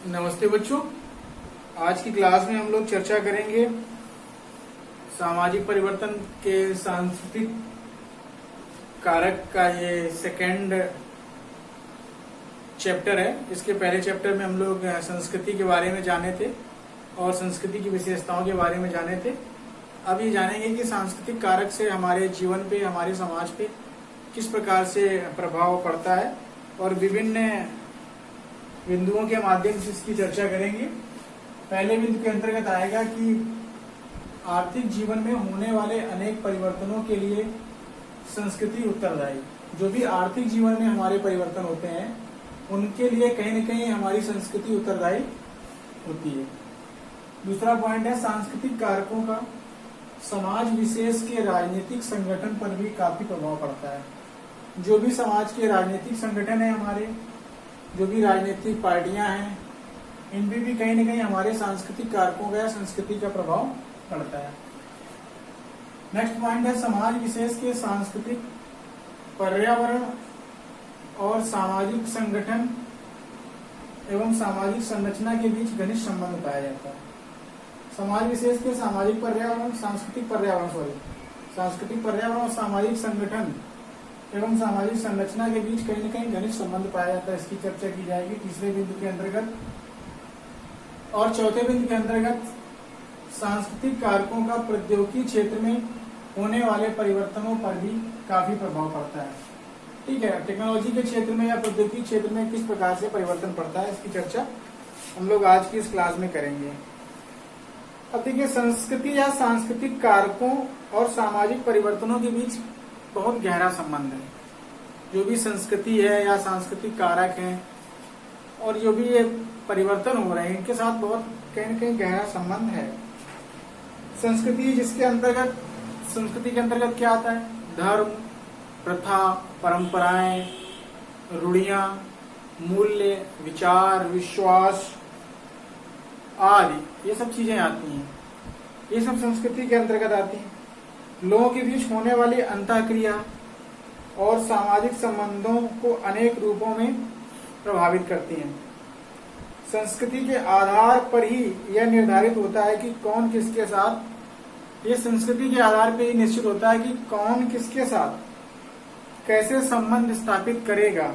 नमस्ते बच्चों। आज की क्लास में हम लोग चर्चा करेंगे सामाजिक परिवर्तन के सांस्कृतिक कारक का ये सेकंड चैप्टर है। इसके पहले चैप्टर में हम लोग संस्कृति के बारे में जाने थे और संस्कृति की विशेषताओं के बारे में जाने थे। अब ये जानेंगे कि सांस्कृतिक कारक से हमारे जीवन पे, हमारे समाज पे किस प्रकार से प्रभाव पड़ता है और विभिन्न बिंदुओं के माध्यम से इसकी चर्चा करेंगे। पहले बिंदु के अंतर्गत आएगा कि आर्थिक जीवन में होने वाले अनेक परिवर्तनों के लिए संस्कृति उत्तरदायी। जो भी आर्थिक जीवन में हमारे परिवर्तन होते हैं उनके लिए कहीं न कहीं हमारी संस्कृति उत्तरदायी होती है। दूसरा पॉइंट है सांस्कृतिक कारकों का समाज विशेष के राजनीतिक संगठन पर भी काफी प्रभाव पड़ता है। जो भी समाज के राजनीतिक संगठन है, हमारे जो भी राजनीतिक पार्टियां हैं, इन पे भी कहीं न कहीं हमारे सांस्कृतिक कारकों का या संस्कृति का प्रभाव पड़ता है। नेक्स्ट पॉइंट है समाज विशेष के सांस्कृतिक, पर्यावरण और सामाजिक संगठन एवं सामाजिक संरचना के बीच घनिष्ठ संबंध पाया जाता है। समाज विशेष के सामाजिक पर्यावरण, सांस्कृतिक पर्यावरण और सामाजिक संगठन एवं सामाजिक संरचना के बीच कहीं न कहीं घनिष्ठ संबंध पाया जाता है। इसकी चर्चा की जाएगी तीसरे बिंदु के अंतर्गत। और चौथे बिंदु के अंतर्गत सांस्कृतिक कारकों का प्रौद्योगिकी क्षेत्र में होने वाले परिवर्तनों पर भी काफी प्रभाव पड़ता है। ठीक है, टेक्नोलॉजी के क्षेत्र में या प्रौद्योगिकी क्षेत्र में किस प्रकार से परिवर्तन पड़ता है, इसकी चर्चा हम लोग आज की इस क्लास में करेंगे। अब देखिए, संस्कृति या सांस्कृतिक कारकों और सामाजिक परिवर्तनों के बीच बहुत गहरा संबंध है। जो भी संस्कृति है या सांस्कृतिक कारक हैं और जो भी ये परिवर्तन हो रहे हैं, इनके साथ बहुत कहीं न कहीं गहरा संबंध है। संस्कृति के अंतर्गत क्या आता है? धर्म, प्रथा, परंपराएं, रूढ़ियां, मूल्य, विचार, विश्वास आदि ये सब चीजें आती हैं। ये सब संस्कृति के अंतर्गत आती हैं। लोगों के बीच होने वाली अंतःक्रिया और सामाजिक संबंधों को अनेक रूपों में प्रभावित करती हैं। संस्कृति के आधार पर ही यह निर्धारित होता है कि कौन किसके साथ, ये संस्कृति के आधार पर ही निश्चित होता है कि कौन किसके साथ कैसे संबंध स्थापित करेगा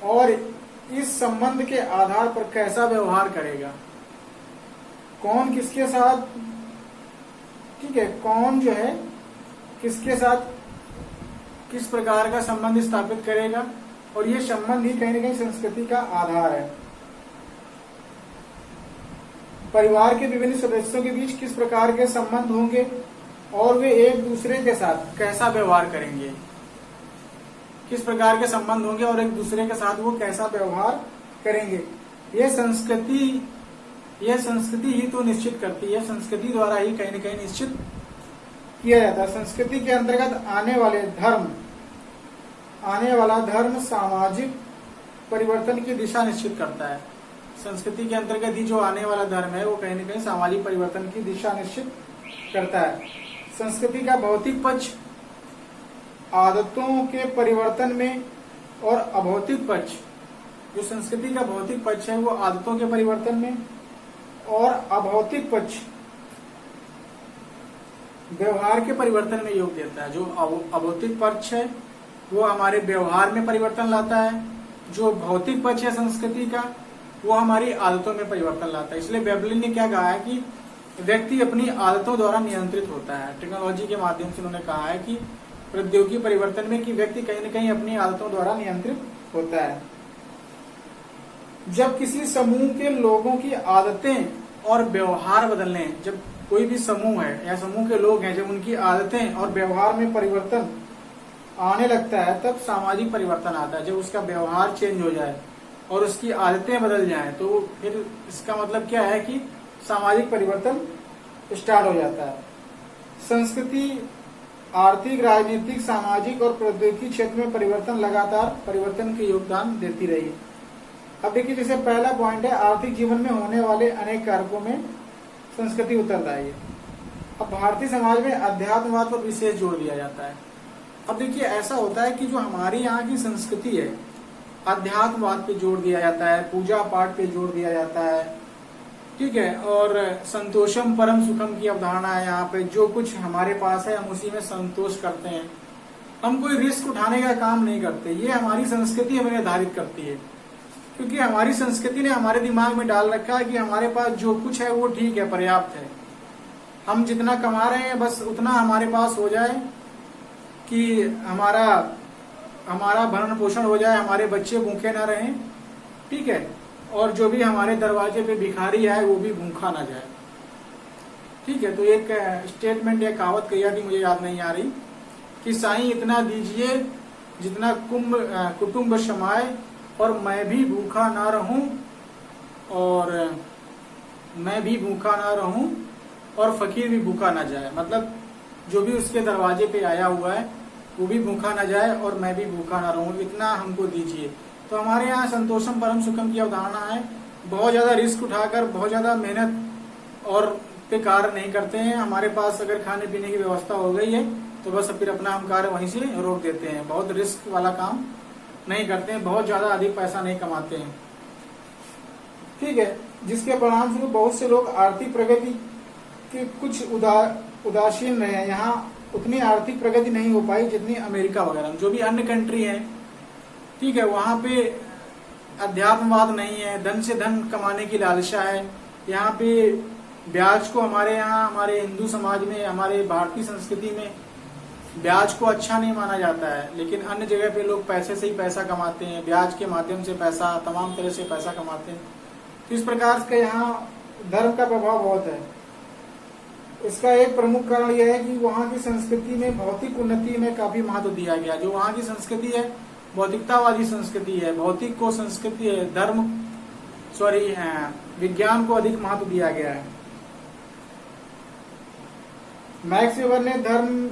और इस संबंध के आधार पर कैसा व्यवहार करेगा। कौन किसके साथ, ठीक है, कौन जो है किसके साथ किस प्रकार का संबंध स्थापित करेगा और ये संबंध ही कहीं न कहीं संस्कृति का आधार है। परिवार के विभिन्न सदस्यों के बीच किस प्रकार के संबंध होंगे और वे एक दूसरे के साथ कैसा व्यवहार करेंगे, किस प्रकार के संबंध होंगे और एक दूसरे के साथ वो कैसा व्यवहार करेंगे, यह संस्कृति ही तो निश्चित करती है। संस्कृति द्वारा ही कहीं न कहीं निश्चित किया जाता है। संस्कृति के अंतर्गत आने वाला धर्म सामाजिक परिवर्तन की दिशा निश्चित करता है। संस्कृति के अंतर्गत ही जो आने वाला धर्म है वो कहीं न कहीं सामाजिक परिवर्तन की दिशा निश्चित करता है। संस्कृति का भौतिक पक्ष आदतों के परिवर्तन में और अभौतिक पक्ष, जो संस्कृति का भौतिक पक्ष है वो आदतों के परिवर्तन में और अभौतिक पक्ष व्यवहार के परिवर्तन में योग देता है। जो अभौतिक पक्ष है वो हमारे व्यवहार में परिवर्तन लाता है, जो भौतिक पक्ष है संस्कृति का वो हमारी आदतों में परिवर्तन लाता है। इसलिए वेबलिन ने क्या कहा है कि व्यक्ति अपनी आदतों द्वारा नियंत्रित होता है। टेक्नोलॉजी के माध्यम से उन्होंने कहा है कि प्रौद्योगिकी परिवर्तन में कि व्यक्ति कहीं न कहीं अपनी आदतों द्वारा नियंत्रित होता है। जब किसी समूह के लोगों की आदतें और व्यवहार बदलने, जब कोई भी समूह है या समूह के लोग हैं, जब उनकी आदतें और व्यवहार में परिवर्तन आने लगता है तब सामाजिक परिवर्तन आता है। जब उसका व्यवहार चेंज हो जाए और उसकी आदतें बदल जाएं तो फिर इसका मतलब क्या है कि सामाजिक परिवर्तन स्टार्ट हो जाता है। संस्कृति आर्थिक, राजनीतिक, सामाजिक और प्रौद्योगिकी क्षेत्र में लगातार परिवर्तन के योगदान देती रही है। अब देखिए, जैसे पहला पॉइंट है आर्थिक जीवन में होने वाले अनेक कारकों में संस्कृति उत्तरदायी है। अब भारतीय समाज में अध्यात्मवाद पर विशेष जोर दिया जाता है। अब देखिए, ऐसा होता है कि जो हमारी यहाँ की संस्कृति है अध्यात्मवाद पे जोर दिया जाता है, पूजा पाठ पे जोर दिया जाता है, ठीक है। और संतोषम परम सुखम की अवधारणा है यहाँ पे, जो कुछ हमारे पास है हम उसी में संतोष करते हैं, हम कोई रिस्क उठाने का काम नहीं करते। ये हमारी संस्कृति हमें निर्धारित करती है, क्योंकि हमारी संस्कृति ने हमारे दिमाग में डाल रखा है कि हमारे पास जो कुछ है वो ठीक है, पर्याप्त है, हम जितना कमा रहे हैं बस उतना हमारे पास हो जाए कि हमारा भरण पोषण हो जाए, हमारे बच्चे भूखे ना रहें, ठीक है, और जो भी हमारे दरवाजे पे भिखारी आए वो भी भूखा ना जाए, ठीक है। तो एक स्टेटमेंट या कहावत कही थी, मुझे याद नहीं आ रही, कि साईं इतना दीजिए जितना कुटुंब समाए, और मैं भी भूखा ना रहूं, और मैं भी भूखा ना रहूं और फकीर भी भूखा ना जाए। मतलब जो भी उसके दरवाजे पे आया हुआ है वो भी भूखा ना जाए और मैं भी भूखा ना रहूं, इतना हमको दीजिए। तो हमारे यहाँ संतोषम परम सुखम की अवधारणा है। बहुत ज्यादा रिस्क उठाकर, बहुत ज्यादा मेहनत और पे कार्य नहीं करते हैं। हमारे पास अगर खाने पीने की व्यवस्था हो गई है तो बस फिर अपना हम कार्य वहीं से रोक देते हैं। बहुत रिस्क वाला काम नहीं करते हैं, बहुत ज्यादा अधिक पैसा नहीं कमाते हैं, ठीक है। जिसके परिणाम स्वरूप बहुत से लोग आर्थिक प्रगति के कुछ उदासीन रहे हैं। यहाँ उतनी आर्थिक प्रगति नहीं हो पाई जितनी अमेरिका वगैरह, जो भी अन्य कंट्री है, ठीक है, वहाँ पे अध्यात्मवाद नहीं है, धन से धन कमाने की लालसा है। यहाँ पे ब्याज को हमारे यहाँ, हमारे हिंदू समाज में, हमारे भारतीय संस्कृति में ब्याज को अच्छा नहीं माना जाता है, लेकिन अन्य जगह पे लोग पैसे से ही पैसा कमाते हैं, ब्याज के माध्यम से पैसा, तमाम तरह से पैसा कमाते हैं। तो इस प्रकार से यहाँ धर्म का प्रभाव बहुत है। इसका एक प्रमुख कारण यह है कि वहाँ की संस्कृति में भौतिक उन्नति में काफी महत्व दिया गया। जो वहाँ की संस्कृति है भौतिकतावादी संस्कृति है, भौतिक को संस्कृति है, विज्ञान को अधिक महत्व दिया गया है। मैक्स वेबर ने धर्म,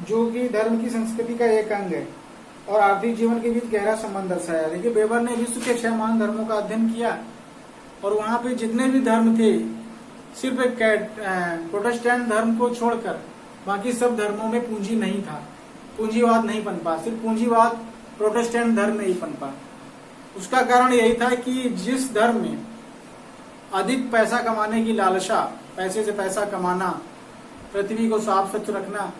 जो कि धर्म की संस्कृति का एक अंग है, और आर्थिक जीवन के बीच गहरा संबंध दर्शाया। देखिए, वेबर ने विश्व के 6 महान धर्मों का अध्ययन किया, और वहाँ पे जितने भी धर्म थे, सिर्फ एक प्रोटेस्टेंट धर्म को छोड़कर बाकी सब धर्मों में पूंजी नहीं था, पूंजीवाद नहीं पनपा, सिर्फ पूंजीवाद प्रोटेस्टेंट धर्म में ही पनपा। उसका कारण यही था कि जिस धर्म में अधिक पैसा कमाने की लालसा, पैसे से पैसा कमाना, पृथ्वी को साफ स्वच्छ रखना,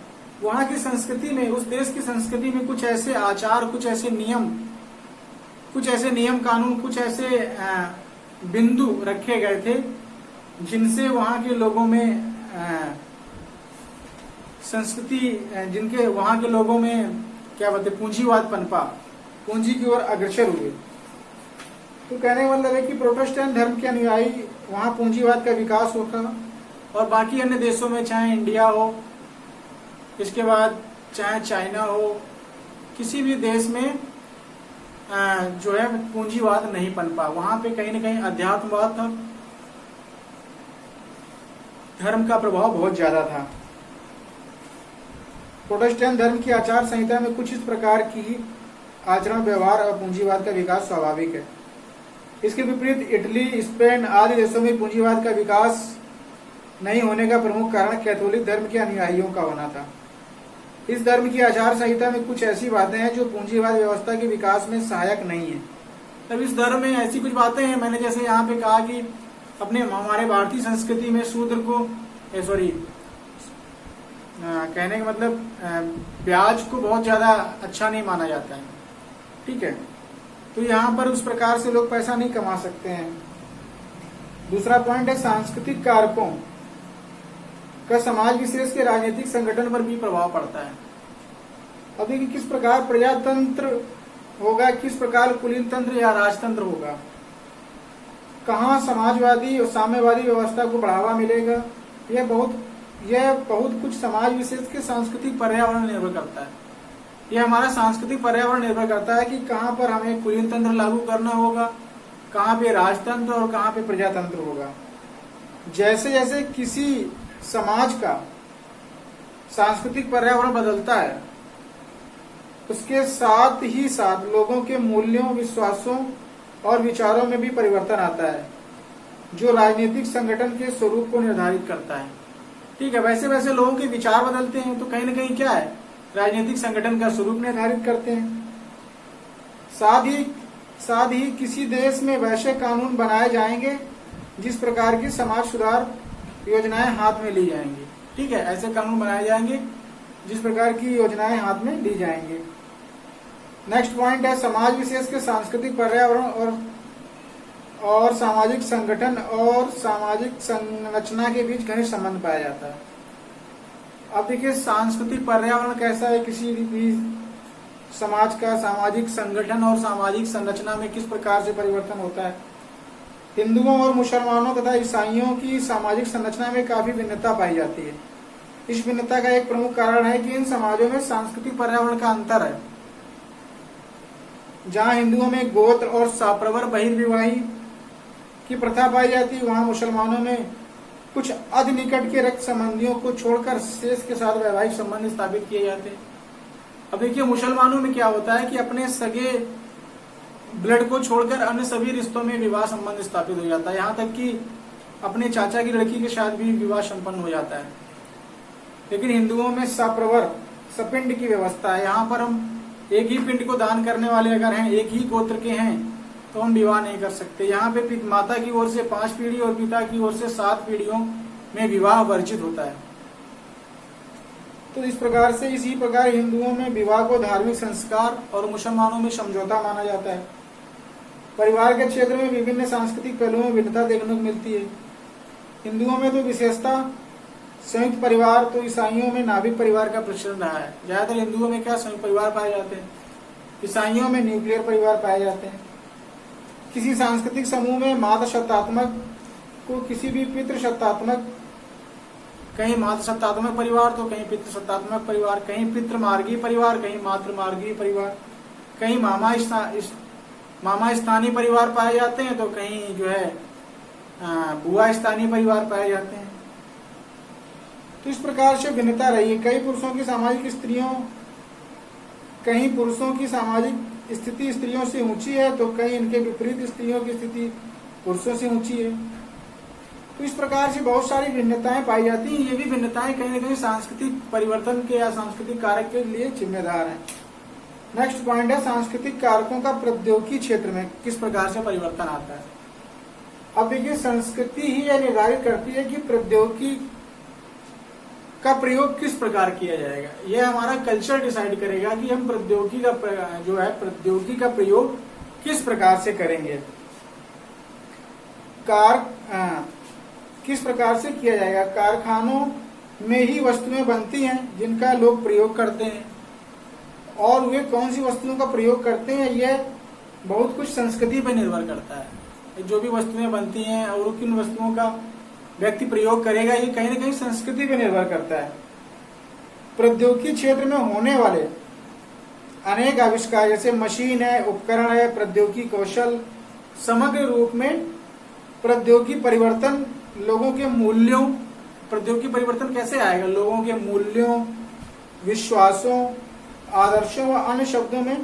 वहाँ की संस्कृति में, उस देश की संस्कृति में कुछ ऐसे आचार, कुछ ऐसे नियम कानून, कुछ ऐसे बिंदु रखे गए थे जिनसे वहाँ के लोगों में संस्कृति, जिनके वहाँ के लोगों में क्या बोलते, पूंजीवाद पनपा, पूंजी की ओर अग्रसर हुए। तो कहने का मतलब है कि प्रोटेस्टेंट धर्म के अनुयायी वहाँ पूंजीवाद का विकास होगा, और बाकी अन्य देशों में, चाहे इंडिया हो, इसके बाद चाहे चाइना हो, किसी भी देश में जो है पूंजीवाद नहीं पनपा। वहां पे कहीं न कहीं अध्यात्मवाद था, धर्म का प्रभाव बहुत ज्यादा था। प्रोटेस्टेंट धर्म की आचार संहिता में कुछ इस प्रकार की आचरण, व्यवहार और पूंजीवाद का विकास स्वाभाविक है। इसके विपरीत इटली, स्पेन आदि देशों में पूंजीवाद का विकास नहीं होने का प्रमुख कारण कैथोलिक धर्म के अनुयायियों का होना था। इस धर्म की आचार संहिता में कुछ ऐसी बातें हैं जो पूंजीवाद व्यवस्था के विकास में सहायक नहीं है। तब इस धर्म में ऐसी कुछ बातें हैं, मैंने जैसे यहाँ पे कहा कि हमारे भारतीय संस्कृति में शूद्र को कहने का मतलब ब्याज को बहुत ज्यादा अच्छा नहीं माना जाता है, ठीक है। तो यहाँ पर उस प्रकार से लोग पैसा नहीं कमा सकते हैं। दूसरा पॉइंट है सांस्कृतिक कारकों का समाज विशेष के राजनीतिक संगठन पर भी प्रभाव पड़ता है। अब देखिए किस प्रकार प्रजातंत्र होगा, किस प्रकार कुलीन तंत्र या राजतंत्र होगा, कहाँ समाजवादी और साम्यवादी व्यवस्था को बढ़ावा मिलेगा, यह बहुत कुछ समाज विशेष के सांस्कृतिक पर्यावरण निर्भर करता है। यह हमारा सांस्कृतिक पर्यावरण निर्भर करता है कि कहाँ पर हमें कुलीन तंत्र लागू करना होगा, कहाँ पे राजतंत्र और कहाँ पे प्रजातंत्र होगा। जैसे जैसे किसी समाज का सांस्कृतिक पर्यावरण बदलता है, उसके साथ ही साथ लोगों के मूल्यों, विश्वासों और विचारों में भी परिवर्तन आता है, जो राजनीतिक संगठन के स्वरूप को निर्धारित करता है, ठीक है। वैसे वैसे लोगों के विचार बदलते हैं तो कहीं ना कहीं क्या है, राजनीतिक संगठन का स्वरूप निर्धारित करते हैं। साथ ही किसी देश में वैसे कानून बनाए जाएंगे जिस प्रकार की समाज सुधार योजनाएं हाथ में ली जाएंगी। ठीक है, ऐसे कानून बनाए जाएंगे जिस प्रकार की योजनाएं हाथ में ली जाएंगी। नेक्स्ट पॉइंट है समाज विशेष के सांस्कृतिक पर्यावरण और सामाजिक संगठन और सामाजिक संरचना के बीच घनिष्ठ संबंध पाया जाता है। अब देखिए सांस्कृतिक पर्यावरण कैसा है, किसी भी समाज का सामाजिक संगठन और सामाजिक संरचना में किस प्रकार से परिवर्तन होता है। हिंदुओं और मुसलमानों तथा ईसाइयों की सामाजिक संरचना में काफी भिन्नता पाई जाती है। इस भिन्नता का एक प्रमुख कारण है कि इन समाजों में सांस्कृतिक पर्यावरण का अंतर है। जहां हिंदुओं में गोत्र और साप्रवर बहिर्विवाही की प्रथा पाई जाती है, वहां मुसलमानों में कुछ अति निकट के रक्त संबंधियों को छोड़कर शेष के साथ वैवाहिक संबंध स्थापित किए जाते हैं। अब देखिए मुसलमानों में क्या होता है कि अपने सगे ब्लड को छोड़कर अन्य सभी रिश्तों में विवाह संबंध स्थापित हो जाता है। यहाँ तक कि अपने चाचा की लड़की के साथ भी विवाह संपन्न हो जाता है। लेकिन हिंदुओं में सप्रवर सपिंड की व्यवस्था है। यहाँ पर हम एक ही पिंड को दान करने वाले अगर हैं, एक ही गोत्र के हैं, तो हम विवाह नहीं कर सकते। यहाँ पे माता की ओर से 5 पीढ़ी और पिता की ओर से 7 पीढ़ियों में विवाह वर्जित होता है। तो इसी प्रकार हिंदुओं में विवाह को धार्मिक संस्कार और मुसलमानों में समझौता माना जाता है। परिवार के क्षेत्र में विभिन्न सांस्कृतिक पहलुओं में भिन्नता देखने को मिलती है। हिंदुओं में तो विशेषता संयुक्त परिवार, तो ईसाइयों में नाभिक परिवार का प्रचलन रहा है। ज्यादातर हिंदुओं में क्या संयुक्त परिवार पाए जाते हैं, ईसाइयों में न्यूक्लियर परिवार पाए जाते हैं। किसी सांस्कृतिक समूह में मातृसत्तात्मक को किसी भी पितृसत्तात्मक, कहीं मातृसत्तात्मक परिवार तो कहीं पितृसत्तात्मक परिवार, कहीं पितृमार्गीय परिवार, कहीं मातृमार्गीय परिवार, कहीं मामा स्थानीय परिवार पाए जाते हैं, तो कहीं जो है बुआ स्थानीय परिवार पाए जाते हैं। तो इस प्रकार से भिन्नता रही है। कहीं पुरुषों की सामाजिक स्थिति स्त्रियों से ऊंची है, तो कहीं इनके विपरीत स्त्रियों की स्थिति पुरुषों से ऊंची है। तो इस प्रकार से बहुत सारी भिन्नताएं पाई जाती हैं। ये भी भिन्नताएं कहीं न कहीं सांस्कृतिक परिवर्तन के या सांस्कृतिक कारक के लिए जिम्मेदार हैं। नेक्स्ट पॉइंट है सांस्कृतिक कारकों का प्रौद्योगिकी क्षेत्र में किस प्रकार से परिवर्तन आता है। अब देखिए संस्कृति ही यह निर्धारित करती है कि प्रौद्योगिकी का प्रयोग किस प्रकार किया जाएगा। यह हमारा कल्चर डिसाइड करेगा कि हम प्रौद्योगिकी का प्रयोग किस प्रकार से करेंगे, किस प्रकार से किया जाएगा। कारखानों में ही वस्तुएं बनती हैं जिनका लोग प्रयोग करते हैं, और वे कौन सी वस्तुओं का प्रयोग करते हैं यह बहुत कुछ संस्कृति पर निर्भर करता है। जो भी वस्तुएं बनती हैं और किन वस्तुओं का व्यक्ति प्रयोग करेगा, ये कहीं न कहीं संस्कृति पर निर्भर करता है। प्रौद्योगिकी क्षेत्र में होने वाले अनेक आविष्कार जैसे मशीन है, उपकरण है, प्रौद्योगिकी कौशल, समग्र रूप में प्रौद्योगिकी परिवर्तन लोगों के मूल्यों, प्रौद्योगिकी परिवर्तन कैसे आएगा, लोगों के मूल्यों, विश्वासों, आदर्शों व अन्य शब्दों में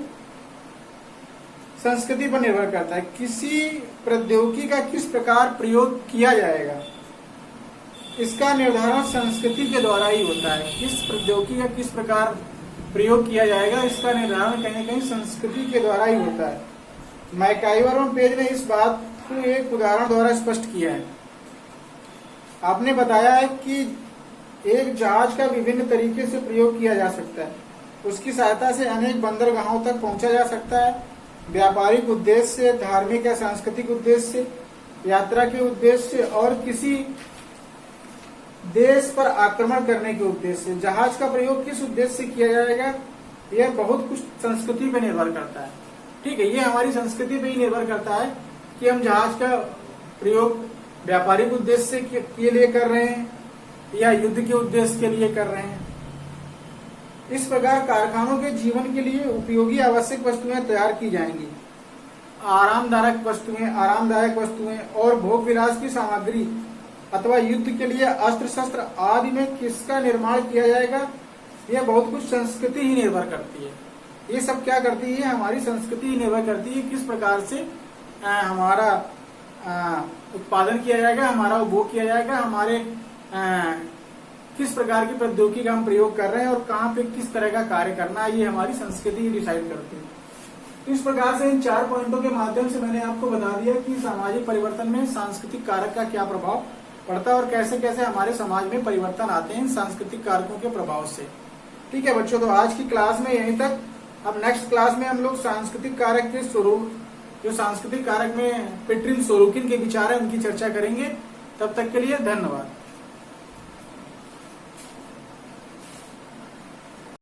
संस्कृति पर निर्भर करता है। किसी प्रौद्योगिकी का किस प्रकार प्रयोग किया जाएगा, इसका निर्धारण संस्कृति के द्वारा ही होता है। किस प्रौद्योगिकी का किस प्रकार प्रयोग किया जाएगा, इसका निर्धारण कहीं न कहीं संस्कृति के द्वारा ही होता है। मैकाइवर और पेज ने इस बात को एक उदाहरण द्वारा स्पष्ट किया है। आपने बताया है कि एक जहाज का विभिन्न तरीके से प्रयोग किया जा सकता है। उसकी सहायता से अनेक बंदरगाहों तक पहुंचा जा सकता है। व्यापारिक उद्देश्य से, धार्मिक या सांस्कृतिक उद्देश्य से, यात्रा के उद्देश्य से और किसी देश पर आक्रमण करने के उद्देश्य से। जहाज का प्रयोग किस उद्देश्य से किया जाएगा, यह बहुत कुछ संस्कृति पर निर्भर करता है। ठीक है, ये हमारी संस्कृति पे ही निर्भर करता है कि हम जहाज का प्रयोग व्यापारिक उद्देश्य के लिए कर रहे हैं या युद्ध के उद्देश्य के लिए कर रहे हैं। इस प्रकार कारखानों के जीवन के लिए उपयोगी आवश्यक वस्तुएं तैयार की जाएंगी। आरामदायक वस्तुएं और भोग विलास की सामग्री अथवा युद्ध के लिए अस्त्र शस्त्र आदि में किसका निर्माण किया जाएगा, यह बहुत कुछ संस्कृति ही निर्भर करती है। ये सब क्या करती है, हमारी संस्कृति ही निर्भर करती है किस प्रकार से हमारा उत्पादन किया जाएगा, हमारा उपभोग किया जाएगा, हमारे किस प्रकार की प्रौद्योगिकी का हम प्रयोग कर रहे हैं और कहाँ पे किस तरह का कार्य करना है, ये हमारी संस्कृति ही डिसाइड करती है। तो इस प्रकार से इन 4 पॉइंटों के माध्यम से मैंने आपको बता दिया कि सामाजिक परिवर्तन में सांस्कृतिक कारक का क्या प्रभाव पड़ता है और कैसे कैसे हमारे समाज में परिवर्तन आते हैं इन सांस्कृतिक कारकों के प्रभाव से। ठीक है बच्चों, तो आज की क्लास में यहीं तक। अब नेक्स्ट क्लास में हम लोग सांस्कृतिक कारक के स्वरूप, जो सांस्कृतिक कारक में पेट्रिन सोरोकिन के विचार है, उनकी चर्चा करेंगे। तब तक के लिए धन्यवाद।